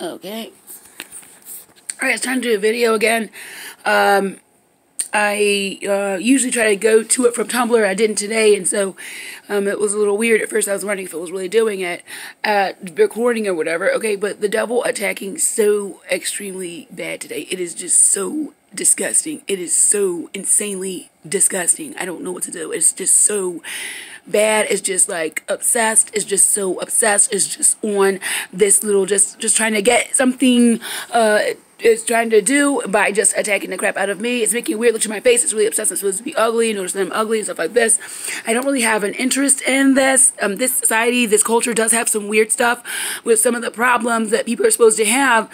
Okay. Alright, it's time to do a video again. I usually try to go to it from Tumblr. I didn't today, and so it was a little weird. At first I was wondering if it was really doing it, recording or whatever. Okay, but the devil attacking so extremely bad today. It is just so disgusting. It is so insanely disgusting. I don't know what to do. It's just so bad. It's just like obsessed. It's just so obsessed. It's just on this little just trying to get something is trying to do by just attacking the crap out of me. It's making a weird look to my face. It's really obsessed. I'm supposed to be ugly. Notice that I'm ugly and stuff like this. I don't really have an interest in this. This society, this culture does have some weird stuff with some of the problems that people are supposed to have.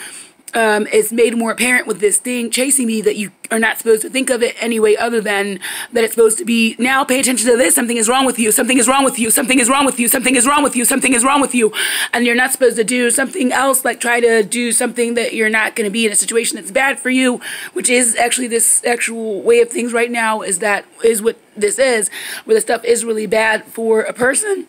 It's made more apparent with this thing chasing me that you are not supposed to think of it any way other than that it's supposed to be, now pay attention to this, something is wrong with you, something is wrong with you, something is wrong with you, something is wrong with you, something is wrong with you, and you're not supposed to do something else, like try to do something that you're not going to be in a situation that's bad for you, which is actually this actual way of things right now, is what this is, where the stuff is really bad for a person.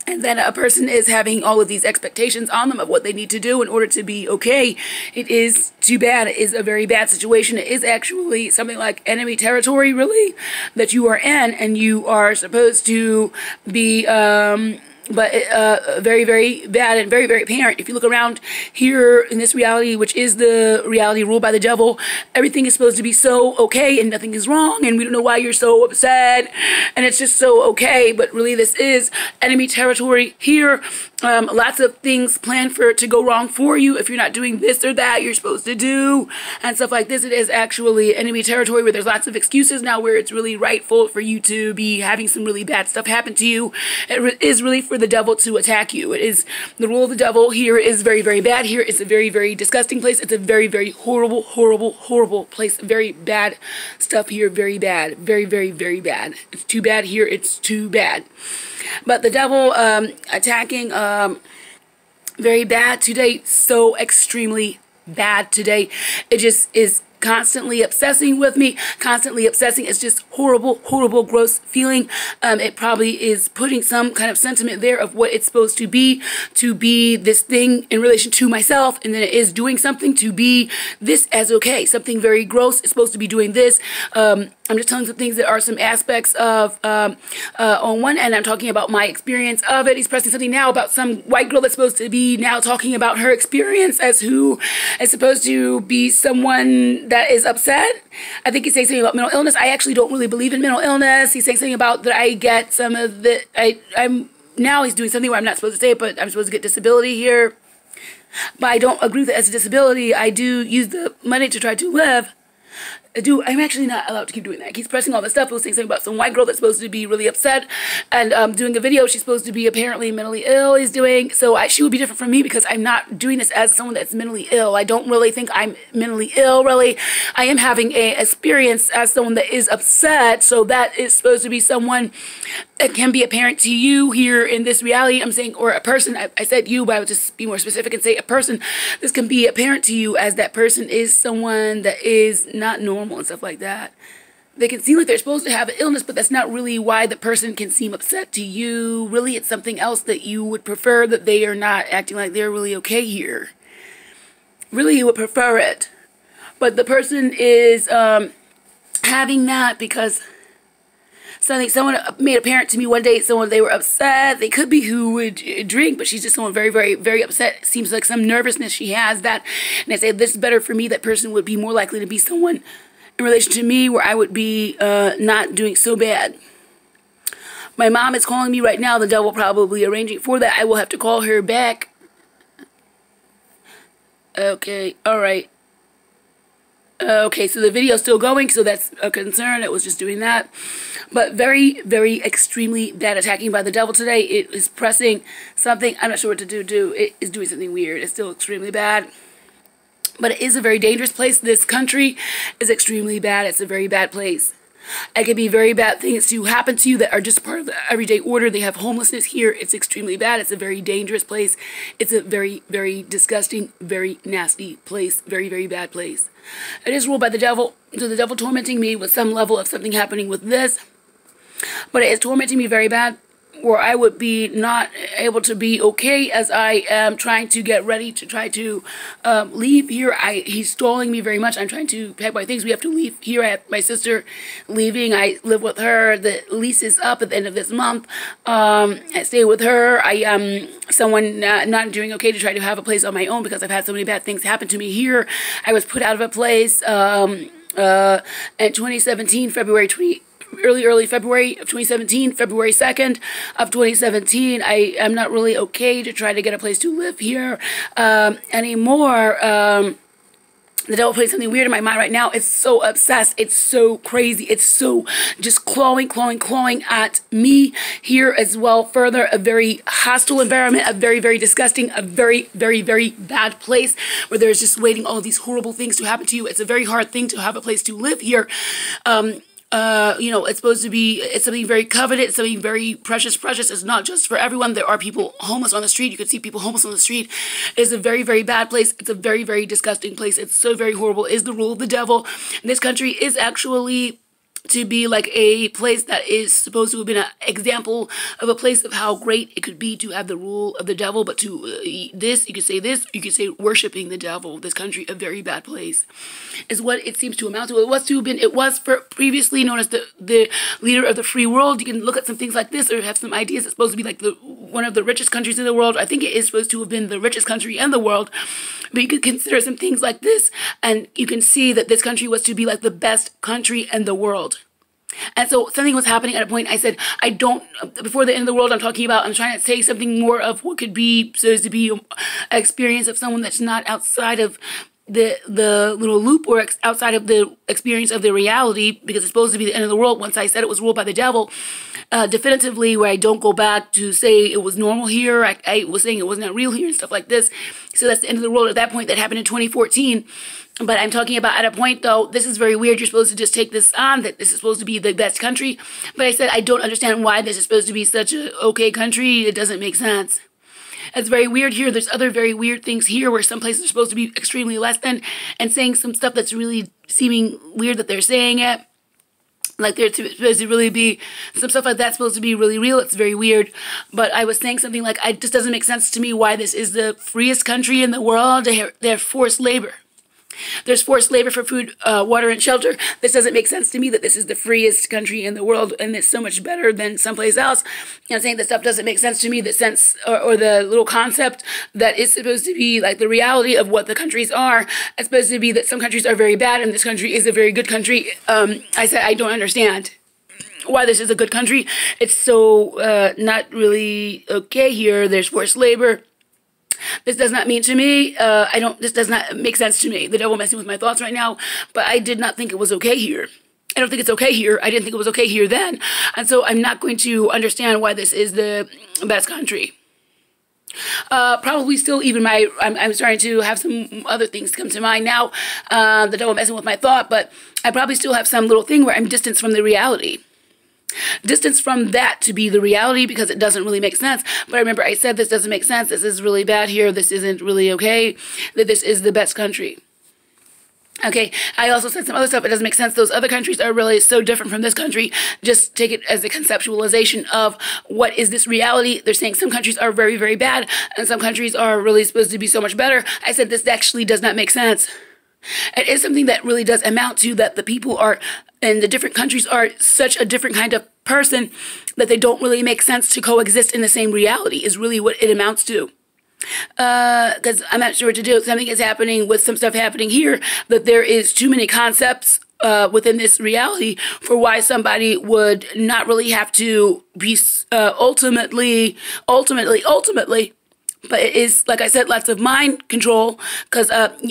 And then a person is having all of these expectations on them of what they need to do in order to be okay. It is too bad. It is a very bad situation. It is actually something like enemy territory, really, that you are in, and you are supposed to be very, very bad and very, very apparent. If you look around here in this reality, which is the reality ruled by the devil, everything is supposed to be so okay and nothing is wrong, and we don't know why you're so upset, and it's just so okay, but really this is enemy territory here. Lots of things planned for it to go wrong for you if you're not doing this or that you're supposed to do, and stuff like this. It is actually enemy territory where there's lots of excuses now, where it's really rightful for you to be having some really bad stuff happen to you. It is really for the devil to attack you. It is the rule of the devil. Here is very, very bad. Here is a very, very disgusting place. It's a very, very horrible, horrible, horrible place. Very bad stuff here. Very bad. Very, very, very bad. It's too bad here. It's too bad. But the devil attacking very bad today. So extremely bad today. It just is constantly obsessing with me, constantly obsessing. It's just horrible, horrible, gross feeling. It probably is putting some kind of sentiment there of what it's supposed to be this thing in relation to myself, and then it is doing something to be this as okay. Something very gross is supposed to be doing this. I'm just telling some things that are some aspects of, on one end, I'm talking about my experience of it. He's pressing something now about some white girl that's supposed to be now talking about her experience as who is supposed to be someone that is upset. I think he's saying something about mental illness. I actually don't really believe in mental illness. He's saying something about that I get some of the, now he's doing something where I'm not supposed to say it, but I'm supposed to get disability here. But I don't agree with it as a disability. I do use the money to try to live. I'm actually not allowed to keep doing that. He's pressing all this stuff. He was saying something about some white girl that's supposed to be really upset and doing a video. She's supposed to be apparently mentally ill. He's doing so. She would be different from me because I'm not doing this as someone that's mentally ill. I don't really think I'm mentally ill. Really, I am having a experience as someone that is upset. So that is supposed to be someone that can be apparent to you here in this reality. I'm saying, or a person. I said you, but I would just be more specific and say a person. This can be apparent to you as that person is someone that is not normal and stuff like that. They can seem like they're supposed to have an illness, but that's not really why the person can seem upset to you. Really, it's something else that you would prefer, that they are not acting like they're really okay here. Really, you would prefer it. But the person is having that because someone made apparent to me one day, they were upset. They could be who would drink, but she's just someone very, very, very upset. It seems like some nervousness she has that. And I say, this is better for me. That person would be more likely to be someone in relation to me where I would be not doing so bad. My mom is calling me right now. The devil probably arranging for that. I will have to call her back. Okay, all right. Okay, so the video's still going, so that's a concern. It was just doing that. But very, very extremely bad attacking by the devil today. It is pressing something. I'm not sure what to do. It is doing something weird. It's still extremely bad. But it is a very dangerous place. This country is extremely bad. It's a very bad place. It can be very bad things to happen to you that are just part of the everyday order. They have homelessness here. It's extremely bad. It's a very dangerous place. It's a very, very disgusting, very nasty place. Very, very bad place. It is ruled by the devil. So the devil tormenting me with some level of something happening with this. But it is tormenting me very bad where I would be not able to be okay as I am trying to get ready to try to leave here. He's stalling me very much. I'm trying to pack my things. We have to leave here. I have my sister leaving. I live with her. The lease is up at the end of this month. I stay with her. I am someone not doing okay to try to have a place on my own because I've had so many bad things happen to me here. I was put out of a place in 2017, early February of 2017, February 2nd of 2017. I am not really okay to try to get a place to live here anymore. The devil putting something weird in my mind right now. It's so obsessed. It's so crazy. It's so just clawing at me here as well. Further, a very hostile environment, a very, very disgusting, a very, very, very bad place where there's just waiting all these horrible things to happen to you. It's a very hard thing to have a place to live here. You know, it's something very coveted. It's something very precious. It's not just for everyone. There are people homeless on the street. You can see people homeless on the street. It's a very, very bad place. It's a very, very disgusting place. It's so very horrible. It's the rule of the devil. And this country is actually to be like a place that is supposed to have been an example of a place of how great it could be to have the rule of the devil, but to you could say worshiping the devil. This country, a very bad place, is what it seems to amount to. It was previously known as the leader of the free world. You can look at some things like this or have some ideas. It's supposed to be like one of the richest countries in the world. I think it is supposed to have been the richest country in the world, but you could consider some things like this, and you can see that this country was to be like the best country in the world. And so something was happening at a point. I said, before the end of the world, I'm trying to say something more of what could be supposed to be an experience of someone that's not outside of the little loop or outside of the experience of the reality, because it's supposed to be the end of the world. Once I said it was ruled by the devil, definitively, where I don't go back to say it was normal here. I was saying it wasn't real here and stuff like this. So that's the end of the world at that point. That happened in 2014. But I'm talking about at a point, though, this is very weird. You're supposed to just take this on, that this is supposed to be the best country. But I said I don't understand why this is supposed to be such an okay country. It doesn't make sense. It's very weird here. There's other very weird things here where some places are supposed to be extremely less than, and saying some stuff that's really seeming weird that they're saying it. Like there's supposed to really be some stuff like that's supposed to be really real. It's very weird. But I was saying something like, it just doesn't make sense to me why this is the freest country in the world. They have forced labor. There's forced labor for food, water, and shelter. This doesn't make sense to me that this is the freest country in the world and it's so much better than someplace else. I'm saying that stuff doesn't make sense to me, the sense or the little concept that is supposed to be like the reality of what the countries are. It's supposed to be that some countries are very bad and this country is a very good country. I said I don't understand why this is a good country. It's so not really okay here. There's forced labor. This does not mean to me, this does not make sense to me. The devil messing with my thoughts right now, but I did not think it was okay here. I don't think it's okay here. I didn't think it was okay here then. And so I'm not going to understand why this is the best country. Probably still even I'm starting to have some other things come to mind now. The devil messing with my thought, but I probably still have some little thing where I'm distanced from the reality. Distance from that to be the reality because it doesn't really make sense. But I remember I said this doesn't make sense. This is really bad here. This isn't really okay. That this is the best country. Okay, I also said some other stuff. It doesn't make sense. Those other countries are really so different from this country. Just take it as a conceptualization of what is this reality. They're saying some countries are very, very bad and some countries are really supposed to be so much better. I said this actually does not make sense. It is something that really does amount to that the people are and the different countries are such a different kind of person that they don't really make sense to coexist in the same reality is really what it amounts to. Because I'm not sure what to do. Something is happening with some stuff happening here that there is too many concepts within this reality for why somebody would not really have to be ultimately but it is, like I said, lots of mind control, because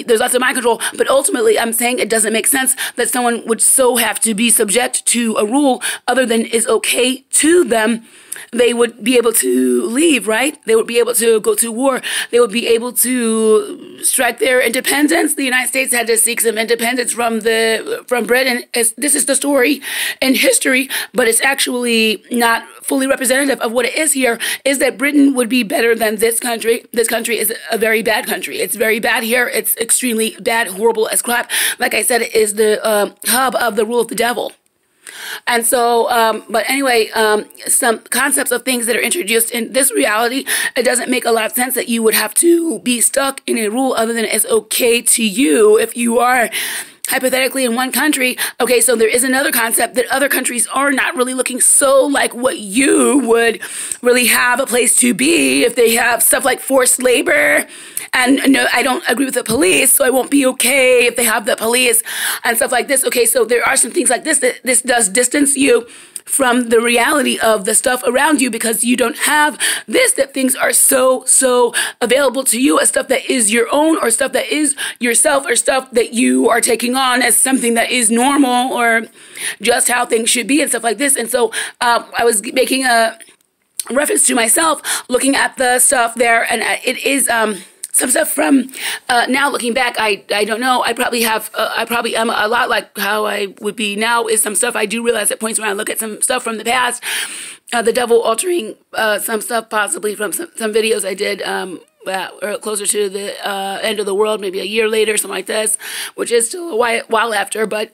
there's lots of mind control. But ultimately, I'm saying it doesn't make sense that someone would so have to be subject to a rule other than is okay to them. They would be able to leave, right? They would be able to go to war. They would be able to strike their independence. The United States had to seek some independence from Britain. This is the story in history, but it's actually not fully representative of what it is here, is that Britain would be better than this country. This country is a very bad country. It's very bad here. It's extremely bad, horrible as crap. Like I said, it is the hub of the rule of the devil. And so, but anyway, some concepts of things that are introduced in this reality, it doesn't make a lot of sense that you would have to be stuck in a rule other than it's okay to you if you are hypothetically in one country. Okay, so there is another concept that other countries are not really looking so like what you would really have a place to be if they have stuff like forced labor. And no, I don't agree with the police, so I won't be okay if they have the police and stuff like this. Okay, so there are some things like this that this does distance you from the reality of the stuff around you because you don't have this, that things are so available to you as stuff that is your own or stuff that is yourself or stuff that you are taking on as something that is normal or just how things should be and stuff like this. And so I was making a reference to myself looking at the stuff there, and it is some stuff from now looking back, I don't know. I probably am a lot like how I would be now is some stuff I do realize at points when I look at some stuff from the past. The devil altering some stuff possibly from some videos I did or closer to the end of the world, maybe a year later, something like this, which is still a while after, but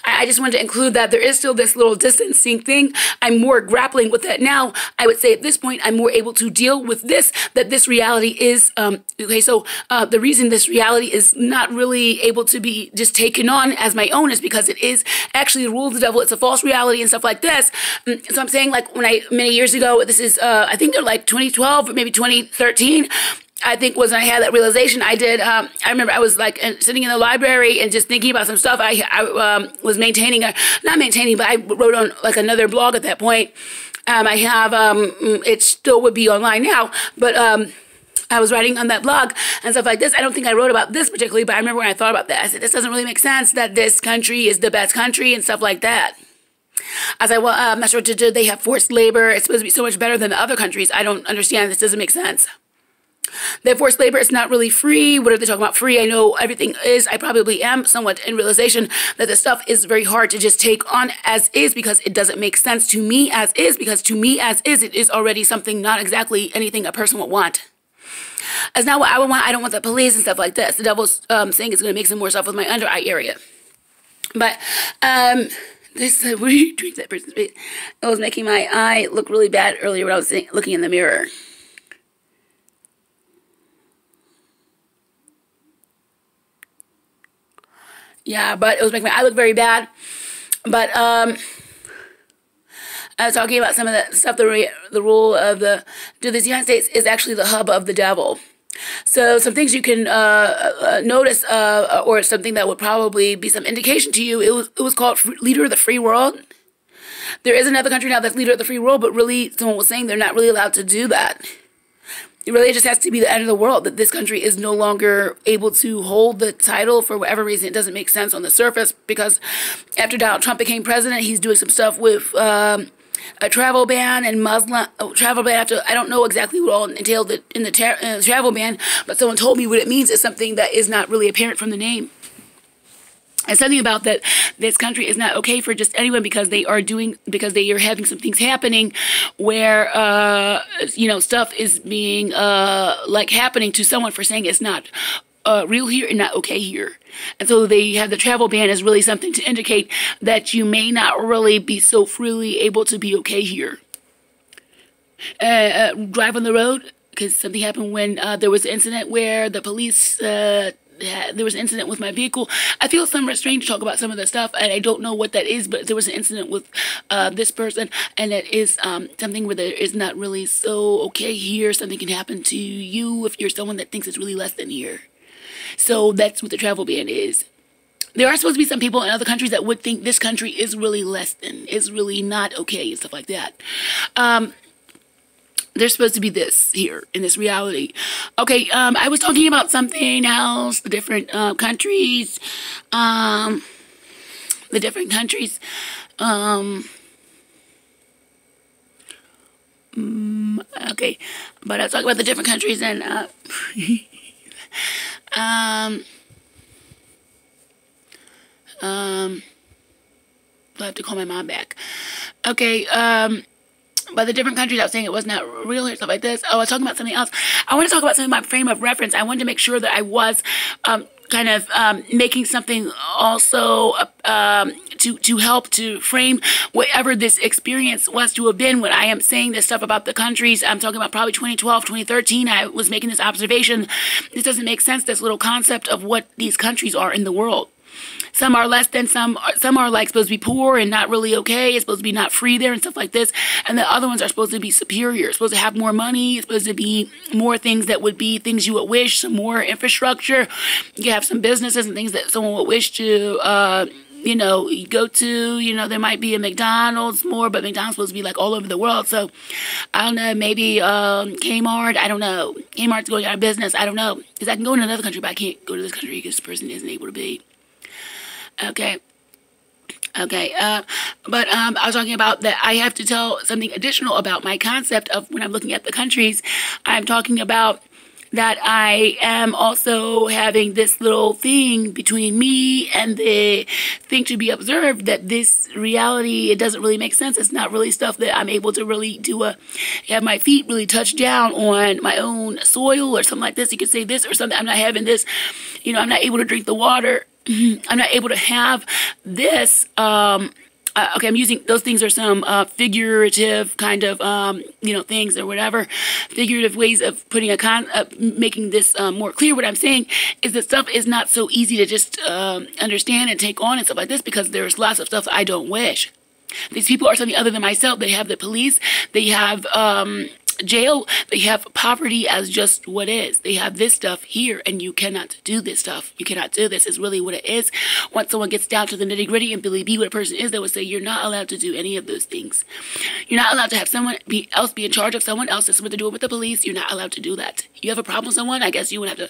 I just wanted to include that there is still this little distancing thing. I'm more grappling with that now. I would say at this point, I'm more able to deal with this, that this reality is, okay, so the reason this reality is not really able to be just taken on as my own is because it is actually the rule of the devil. It's a false reality and stuff like this. So I'm saying like many years ago, this is, I think they're like 2012 or maybe 2013, I think was when I had that realization. I remember I was like sitting in the library and just thinking about some stuff. I was not maintaining, but I wrote on like another blog at that point. I have, it still would be online now, but I was writing on that blog and stuff like this. I don't think I wrote about this particularly, but I remember when I thought about that, I said, this doesn't really make sense that this country is the best country and stuff like that. I was like, well, I'm not sure, do they have forced labor? It's supposed to be so much better than the other countries. I don't understand. This doesn't make sense. Their forced labor is not really free. What are they talking about free? I know everything is. I probably am somewhat in realization that the stuff is very hard to just take on as is because it doesn't make sense to me as is, because to me as is, it is already something not exactly anything a person would want. That's not what I would want. I don't want the police and stuff like this. The devil's saying it's going to make some more stuff with my under eye area. But this what are you doing to that person's face? It was making my eye look really bad earlier when I was looking in the mirror. Yeah, but it was making my eye look very bad. But I was talking about some of the stuff, the rule of the United States is actually the hub of the devil. So some things you can notice, or something that would probably be some indication to you, it was called leader of the free world. There is another country now that's leader of the free world, but really someone was saying they're not really allowed to do that. It really just has to be the end of the world, that this country is no longer able to hold the title for whatever reason. It doesn't make sense on the surface because after Donald Trump became president, he's doing some stuff with a travel ban and travel ban. After I don't know exactly what all entailed in the travel ban, but someone told me what it means is something that is not really apparent from the name. And something about that this country is not okay for just anyone because they are having some things happening where, stuff is being, happening to someone for saying it's not real here and not okay here. And so they have the travel ban as really something to indicate that you may not really be so freely able to be okay here. Drive on the road, because something happened when there was an incident where the police... there was an incident with my vehicle. I feel some restraint to talk about some of the stuff, and I don't know what that is, but there was an incident with this person, and it is something where there is not really so okay here. Something can happen to you if you're someone that thinks it's really less than here. So that's what the travel ban is. There are supposed to be some people in other countries that would think this country is really less than, is really not okay, and stuff like that. There's supposed to be this here in this reality. Okay, I was talking about something else, the different countries. Okay, but I was talking about the different countries and, I'll have to call my mom back. Okay, but the different countries, I was saying it was not real or stuff like this. Oh, I was talking about something else. I want to talk about something about frame of reference. I wanted to make sure that I was kind of making something also to help to frame whatever this experience was to have been. When I am saying this stuff about the countries, I'm talking about probably 2012, 2013. I was making this observation. This doesn't make sense, this little concept of what these countries are in the world. Some are less than some are like supposed to be poor and not really okay. It's supposed to be not free there and stuff like this. And the other ones are supposed to be superior. It's supposed to have more money. It's supposed to be more things that would be things you would wish, some more infrastructure. You have some businesses and things that someone would wish to, you know, you go to, you know, there might be a McDonald's more, but McDonald's supposed to be like all over the world. So I don't know, maybe Kmart, I don't know. Kmart's going out of business. I don't know. Because I can go in another country, but I can't go to this country because this person isn't able to be. Okay. But I was talking about that I have to tell something additional about my concept of when I'm looking at the countries. I'm talking about that I am also having this little thing between me and the thing to be observed, that this reality, it doesn't really make sense. It's not really stuff that I'm able to really have my feet really touch down on my own soil or something like this. You could say this or something. I'm not having this, you know, I'm not able to drink the water. I'm not able to have this. Okay, I'm using, those things are some figurative kind of, you know, things or whatever. Figurative ways of putting making this more clear. What I'm saying is that stuff is not so easy to just understand and take on and stuff like this, because there's lots of stuff I don't wish. These people are something other than myself. They have the police. They have jail. They have poverty as just what is. They have this stuff here, and you cannot do this stuff. You cannot do this. Is really what it is. Once someone gets down to the nitty gritty and really be what a person is, they would say you're not allowed to do any of those things. You're not allowed to have someone else be in charge of someone else. That's what they're doing with the police. You're not allowed to do that. You have a problem with someone, I guess you would have to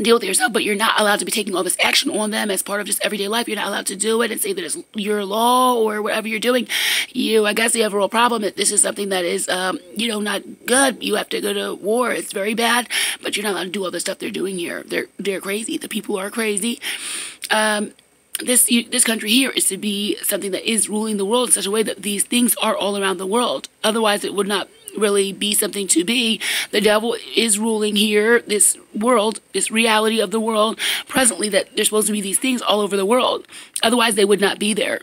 deal with it yourself, but you're not allowed to be taking all this action on them as part of just everyday life. You're not allowed to do it and say that it's your law or whatever you're doing. I guess you have a real problem that this is something that is, you know, not good. You have to go to war. It's very bad, but you're not allowed to do all the stuff they're doing here. They're crazy. The people are crazy. This country here is to be something that is ruling the world in such a way that these things are all around the world. Otherwise, it would not really be something to be. The devil is ruling here, this world, this reality of the world presently, that there's supposed to be these things all over the world. Otherwise, they would not be there.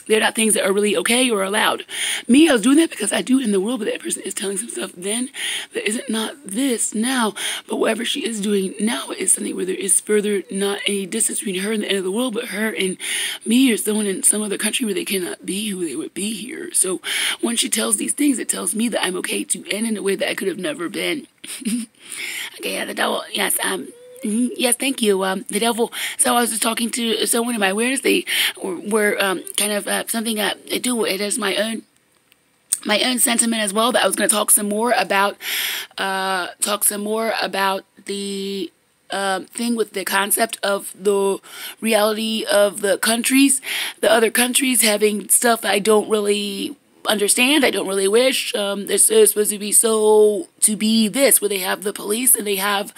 They're not things that are really okay or allowed. Me, I was doing that because I do in the world, but that person is telling some stuff then that isn't not this now. But whatever she is doing now is something where there is further not any distance between her and the end of the world, but her and me or someone in some other country where they cannot be who they would be here. So when she tells these things, it tells me that I'm okay to end in a way that I could have never been. Okay, yeah, the devil, yes, yes, thank you. The devil. So I was just talking to someone in my awareness. They were kind of something I do. It is my own sentiment as well. That I was going to talk some more about. The thing with the concept of the reality of the countries, the other countries having stuff I don't really understand. I don't really wish. This is supposed to be to be this, where they have the police and they have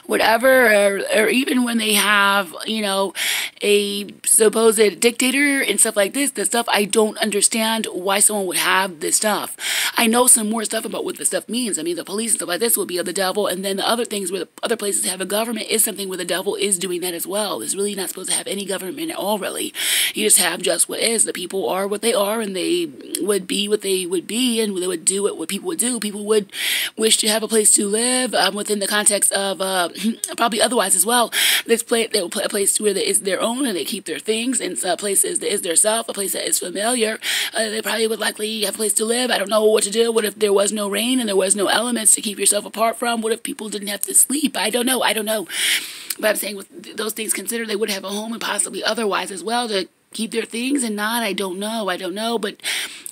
whatever, or even when they have, you know, a supposed dictator and stuff like this, the stuff I don't understand why someone would have this stuff. I know some more stuff about what the stuff means. I mean, the police and stuff like this would be of the devil, and then the other things where the other places have a government is something where the devil is doing that as well. It's really not supposed to have any government at all, really. You just have just what is. The people are what they are, and they would be what they would be, and they would do what people would do. People would wish to have a place to live within the context of probably otherwise as well. They will play a place where it is their own, and they keep their things, and places that is their self, a place that is familiar. They probably would likely have a place to live. I don't know what to do. What if there was no rain and there was no elements to keep yourself apart from? What if people didn't have to sleep? I don't know. But I'm saying with those things considered, they would have a home and possibly otherwise as well to keep their things and not. I don't know. But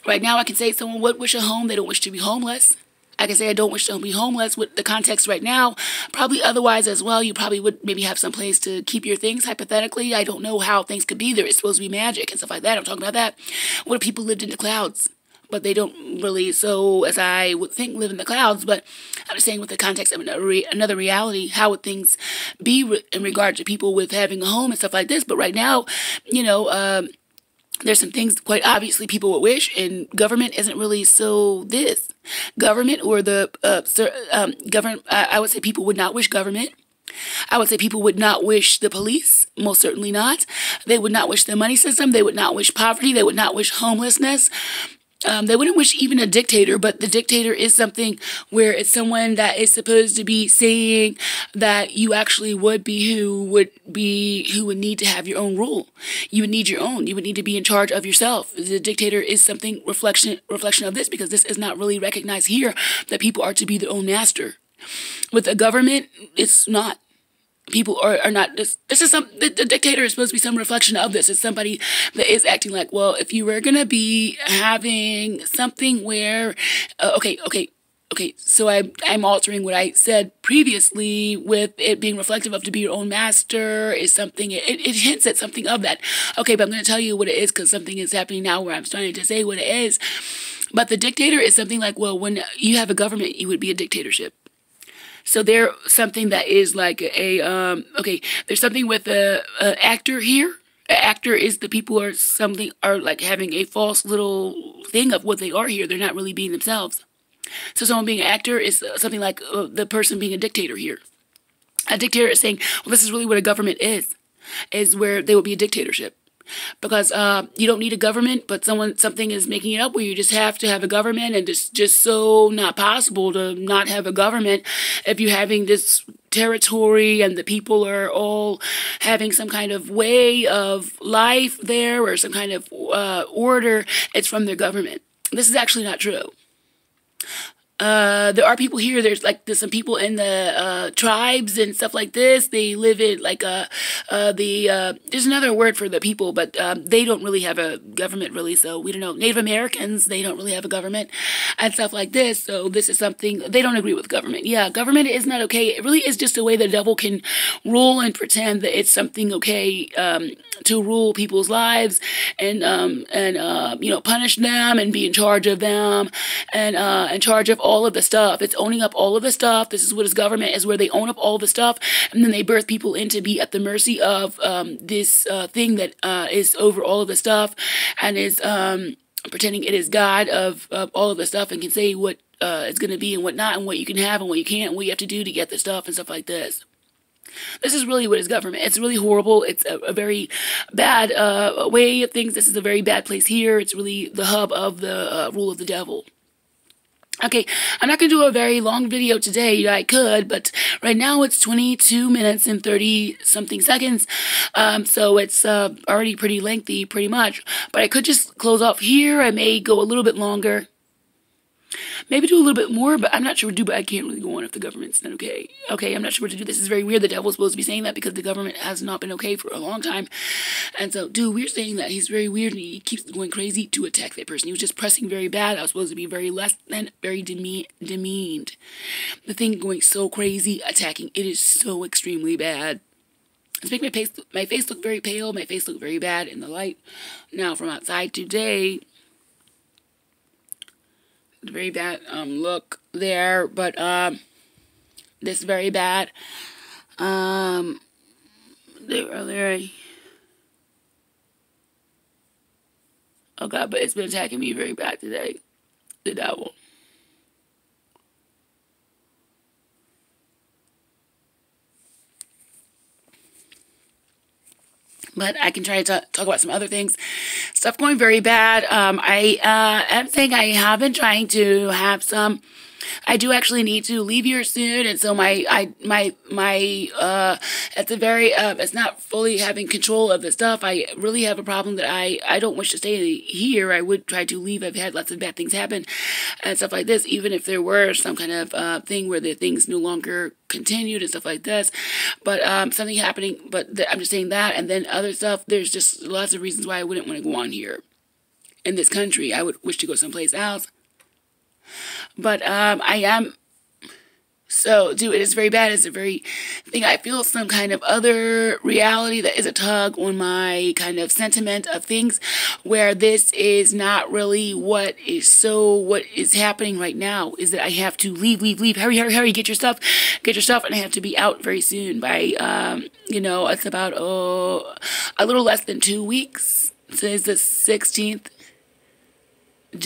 right now I can say someone would wish a home. They don't wish to be homeless. I can say I don't wish to be homeless with the context right now. Probably otherwise as well, you probably would maybe have some place to keep your things, hypothetically. I don't know how things could be there. It's supposed to be magic and stuff like that. I'm talking about that. What if people lived in the clouds? But they don't really, so as I would think, live in the clouds. But I'm just saying with the context of another reality, how would things be in regard to people with having a home and stuff like this? But right now, you know, there's some things quite obviously people would wish, and government isn't really so this. Government or the government, I would say people would not wish government. I would say people would not wish the police, most certainly not. They would not wish the money system. They would not wish poverty. They would not wish homelessness. They wouldn't wish even a dictator, but the dictator is something where it's someone that is supposed to be saying that you actually would be who would need to have your own rule. You would need your own. You would need to be in charge of yourself. The dictator is something reflection of this, because this is not really recognized here, that people are to be their own master. With the government, it's not. People are not, this is the dictator is supposed to be some reflection of this. It's somebody that is acting like, well, if you were going to be having something where, okay, so I'm altering what I said previously with it being reflective of to be your own master is something, it hints at something of that. Okay, but I'm going to tell you what it is, because something is happening now where I'm starting to say what it is. But the dictator is something like, well, when you have a government, you would be a dictatorship. So there's something that is like there's something with a actor here. An actor is the people are like having a false little thing of what they are here. They're not really being themselves. So someone being an actor is something like the person being a dictator here. A dictator is saying, well, this is really what a government is where there will be a dictatorship. Because you don't need a government, but something is making it up where you just have to have a government, and it's just so not possible to not have a government if you're having this territory and the people are all having some kind of way of life there or some kind of order. It's from their government. This is actually not true. There are people here. There's some people in the tribes and stuff like this. They live in there's another word for the people, but they don't really have a government really. So we don't know. Native Americans, they don't really have a government and stuff like this. So this is something they don't agree with government. Yeah, government is not okay. It really is just a way the devil can rule and pretend that it's something okay to rule people's lives and punish them and be in charge of them and in charge of all of the stuff. It's owning up all of the stuff. This is what his government is, where they own up all the stuff, and then they birth people in to be at the mercy of this thing that is over all of the stuff and is pretending it is God of all of the stuff and can say what it's going to be and what not and what you can have and what you can't and what you have to do to get the stuff and stuff like this. This is really what is government. It's really horrible. It's a very bad way of things. This is a very bad place here. It's really the hub of the rule of the devil. Okay, I'm not going to do a very long video today. I could, but right now it's 22 minutes and 30-something seconds. So it's already pretty lengthy, pretty much. But I could just close off here. I may go a little bit longer. Maybe do a little bit more, but I'm not sure what to do, but I can't really go on if the government's not okay. Okay, I'm not sure what to do. This is very weird. The devil's supposed to be saying that because the government has not been okay for a long time. And so, dude, we're saying that he's very weird and he keeps going crazy to attack that person. He was just pressing very bad. I was supposed to be very less than very demeaned. The thing going so crazy, attacking, it is so extremely bad. It's making my face look very pale. My face look very bad in the light. Now, from outside today, very bad look there, but this very bad there earlier. Oh God, but it's been attacking me very bad today, the devil. But I can try to talk about some other things. Stuff going very bad. I am saying I have been trying to have some. I do actually need to leave here soon, and so it's not fully having control of the stuff. I really have a problem that I don't wish to stay here. I would try to leave. I've had lots of bad things happen and stuff like this, even if there were some kind of thing where the things no longer continued and stuff like this. But something happening, but I'm just saying that, and then other stuff, there's just lots of reasons why I wouldn't want to go on here in this country. I would wish to go someplace else. But I am, so, dude, it is very bad. It's a very thing. I feel some kind of other reality that is a tug on my kind of sentiment of things where this is not really what is happening right now is that I have to leave, hurry, get your stuff, and I have to be out very soon by, it's about a little less than 2 weeks. Today's the 16th.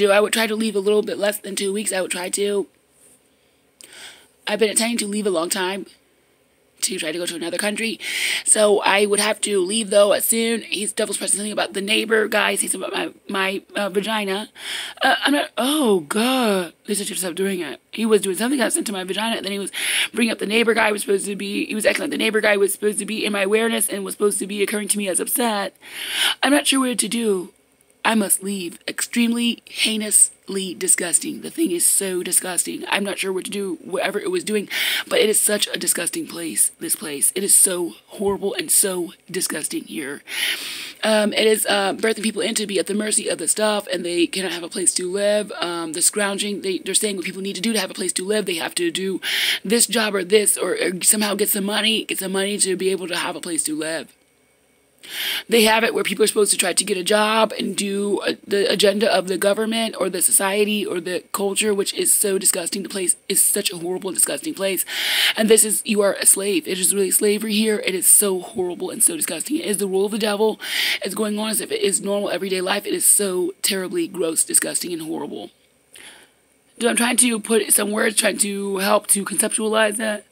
I would try to leave a little bit less than 2 weeks. I would try to. I've been intending to leave a long time. to try to go to another country. So I would have to leave, though, as soon. Devil's pressing something about the neighbor guy. Say something about my vagina. I'm not, oh, God. Lisa should stop doing it. He was doing something that sent to my vagina, and then he was bringing up the neighbor guy was supposed to be, he was acting like the neighbor guy was supposed to be in my awareness and was supposed to be occurring to me as upset. I'm not sure what to do. I must leave. Extremely heinously disgusting. The thing is so disgusting. I'm not sure what to do, whatever it was doing, but it is such a disgusting place, this place. It is so horrible and so disgusting here. It is birthing people in to be at the mercy of the stuff, and they cannot have a place to live. The scrounging, they're saying what people need to do to have a place to live. They have to do this job or this, or somehow get some money to be able to have a place to live. They have it where people are supposed to try to get a job and do the agenda of the government or the society or the culture, which is so disgusting. The place is such a horrible, disgusting place. And this is, you are a slave. It is really slavery here. It is so horrible and so disgusting. It is the rule of the devil. It's going on as if it is normal everyday life. It is so terribly gross, disgusting, and horrible. So I'm trying to put some words, trying to help to conceptualize that.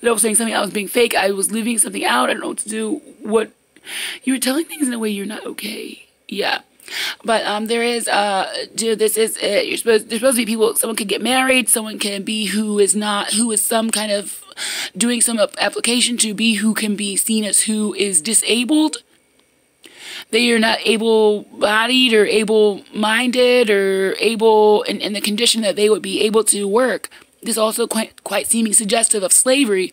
The devil saying something, I was being fake. I was leaving something out. I don't know what to do. You were telling things in a way you're not okay. Yeah. But there is this is there's supposed to be people, someone can get married, someone can be who is some kind of doing some application to be who can be seen as who is disabled. They are not able-bodied or able-minded or able in the condition that they would be able to work. This is also quite seeming suggestive of slavery.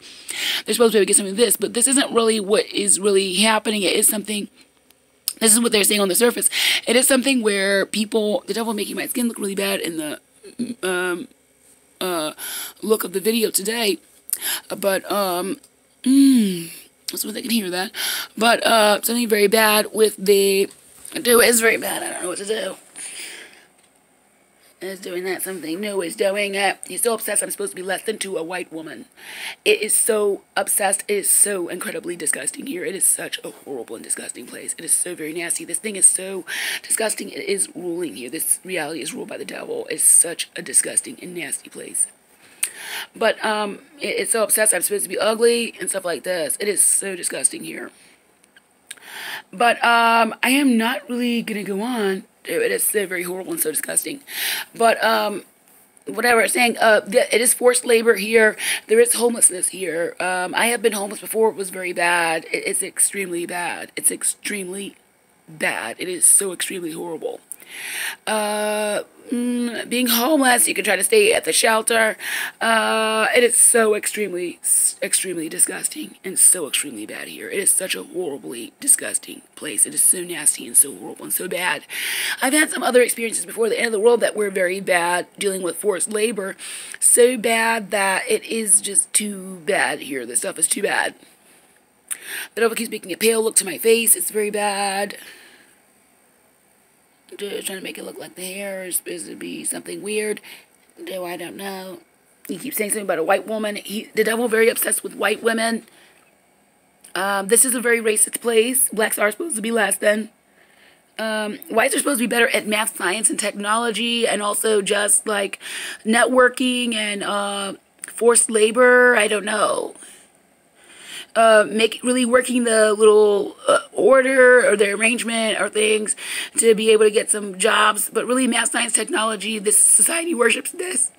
They're supposed to be able to get something of this, but this isn't really what is really happening. It is something, this is what they're saying on the surface. It is something where people, the devil making my skin look really bad in the look of the video today. But, so they can hear that. But something very bad with the, it is very bad. I don't know what to do. Is doing that something new is doing it. He's so obsessed I'm supposed to be less than to a white woman. It is so obsessed. It is so incredibly disgusting here. It is such a horrible and disgusting place. It is so very nasty. This thing is so disgusting. It is ruling here. This reality is ruled by the devil. It's such a disgusting and nasty place. But it's so obsessed I'm supposed to be ugly and stuff like this. It is so disgusting here. But I am not really going to go on. It is so very horrible and so disgusting. But, whatever I'm saying, it is forced labor here. There is homelessness here. I have been homeless before. It was very bad. It's extremely bad. It's extremely bad. It is so extremely horrible. Being homeless, you can try to stay at the shelter. It is so extremely disgusting and so extremely bad here. It is such a horribly disgusting place. It is so nasty and so horrible and so bad. I've had some other experiences before the end of the world that were very bad, dealing with forced labor. So bad that it is just too bad here. This stuff is too bad. The devil keeps making it pale. Look to my face. It's very bad. Trying to make it look like the hair is supposed to be something weird. No, I don't know. He keeps saying something about a white woman. The devil very obsessed with white women. This is a very racist place. Blacks are supposed to be less than. Whites are supposed to be better at math, science, and technology, and also just like networking and forced labor. I don't know. Really working the little order or the arrangement or things to be able to get some jobs. But really, math, science, technology, this society worships this.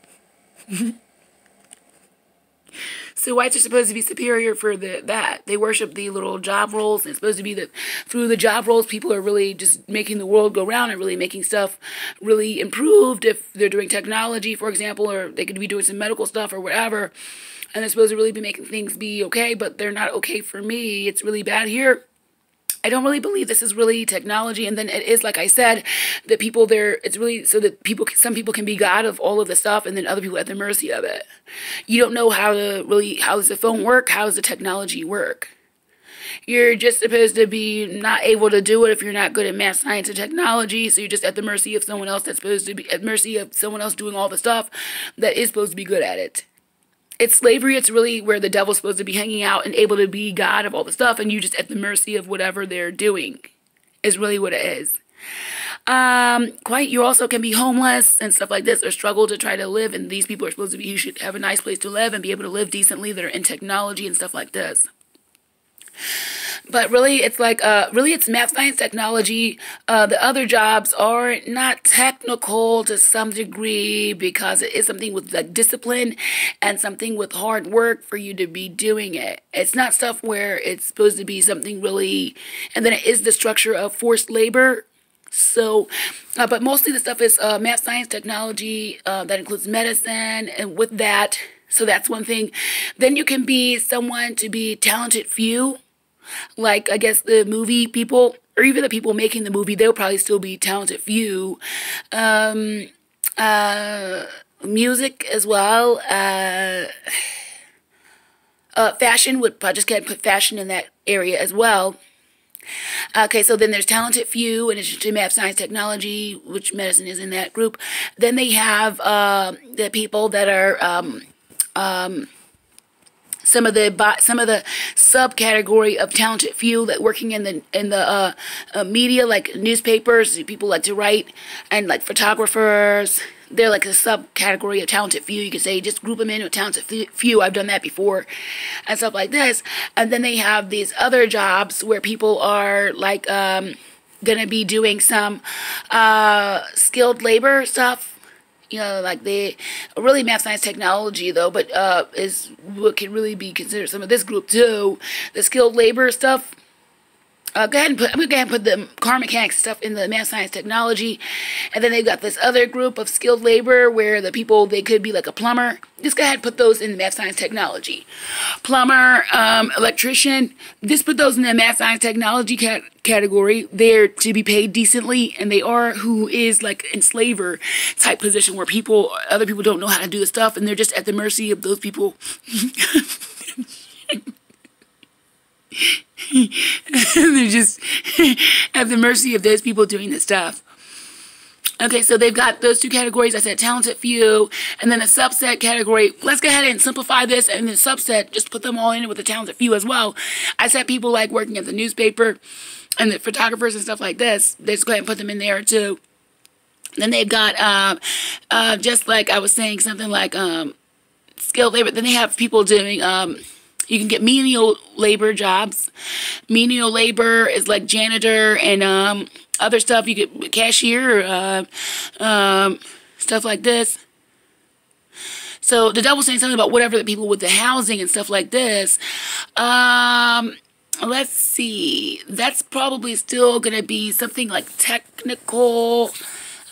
So whites are supposed to be superior for that. They worship the little job roles. And it's supposed to be that through the job roles, people are really just making the world go round and really making stuff really improved. If they're doing technology, for example, or they could be doing some medical stuff or whatever. And they're supposed to really be making things be okay, but they're not okay for me. It's really bad here. I don't really believe this is really technology. And then it is, like I said, that people there, it's really so that some people can be God of all of the stuff, and then other people at the mercy of it. You don't know how does the phone work? How does the technology work? You're just supposed to be not able to do it if you're not good at math, science, and technology. So you're just at the mercy of someone else that's supposed to be at mercy of someone else doing all the stuff that is supposed to be good at it. It's slavery. It's really where the devil's supposed to be hanging out and able to be God of all the stuff, and you just at the mercy of whatever they're doing is really what it is. Quite, you also can be homeless and stuff like this, or struggle to try to live, and these people are supposed to be, you should have a nice place to live and be able to live decently, that are in technology and stuff like this. But really, it's like, really it's math, science, technology. The other jobs are not technical to some degree, because it is something with like discipline and something with hard work for you to be doing it. It's not stuff where it's supposed to be something really, and then it is the structure of forced labor. So, but mostly the stuff is math, science, technology, that includes medicine, and with that, so that's one thing. Then you can be someone to be talented few, like I guess the movie people, or even the people making the movie, they'll probably still be talented few. Music as well. Fashion would, I just can't put fashion in that area as well. Okay, so then there's talented few, and it's math, science, technology, which medicine is in that group. Then they have the people that are some of the subcategory of talented few that working in the media, like newspapers. People like to write, and like photographers. They're like a subcategory of talented few. You could say just group them into a talented few. I've done that before, and stuff like this. And then they have these other jobs where people are like gonna be doing some skilled labor stuff. You know, like they really math, science, technology though, but is what can really be considered some of this group too. The skilled labor stuff. I'm going to go ahead and put the car mechanics stuff in the math, science, technology. And then they've got this other group of skilled labor where the people, they could be like a plumber. Just go ahead and put those in the math, science, technology. Plumber, electrician, just put those in the math, science, technology category. They're to be paid decently, and they are who is like enslaver type position where other people don't know how to do the stuff, and they're just at the mercy of those people. They're just at the mercy of those people doing the stuff. Okay, so they've got those two categories. I said talented few, and then a subset category. Let's go ahead and simplify this, and then subset, just put them all in with the talented few as well. I said people like working at the newspaper and the photographers and stuff like this. Let's go ahead and put them in there too. Then they've got, just like I was saying, something like skilled labor. Then they have people doing, you can get menial labor jobs. Menial labor is like janitor and other stuff. You get cashier, stuff like this. So the devil's saying something about whatever the people with the housing and stuff like this. Let's see. That's probably still going to be something like technical.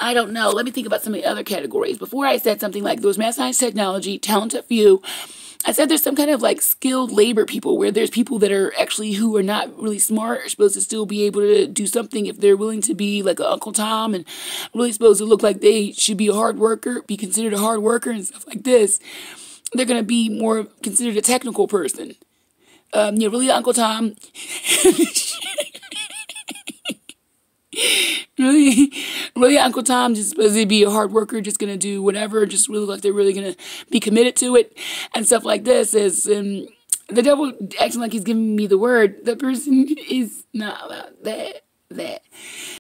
I don't know. Let me think about some of the other categories. Before I said something like those math, science, technology, talented few, I said there's some kind of like skilled labor people where there's people that are actually who are not really smart are supposed to still be able to do something if they're willing to be like an Uncle Tom and really supposed to look like they should be a hard worker, be considered a hard worker and stuff like this. They're going to be more considered a technical person. Yeah, really Uncle Tom. Really Uncle Tom just supposed to be a hard worker, just gonna do whatever, just really like they're really gonna be committed to it and stuff like this. Is the devil acting like he's giving me the word. That person is not about that.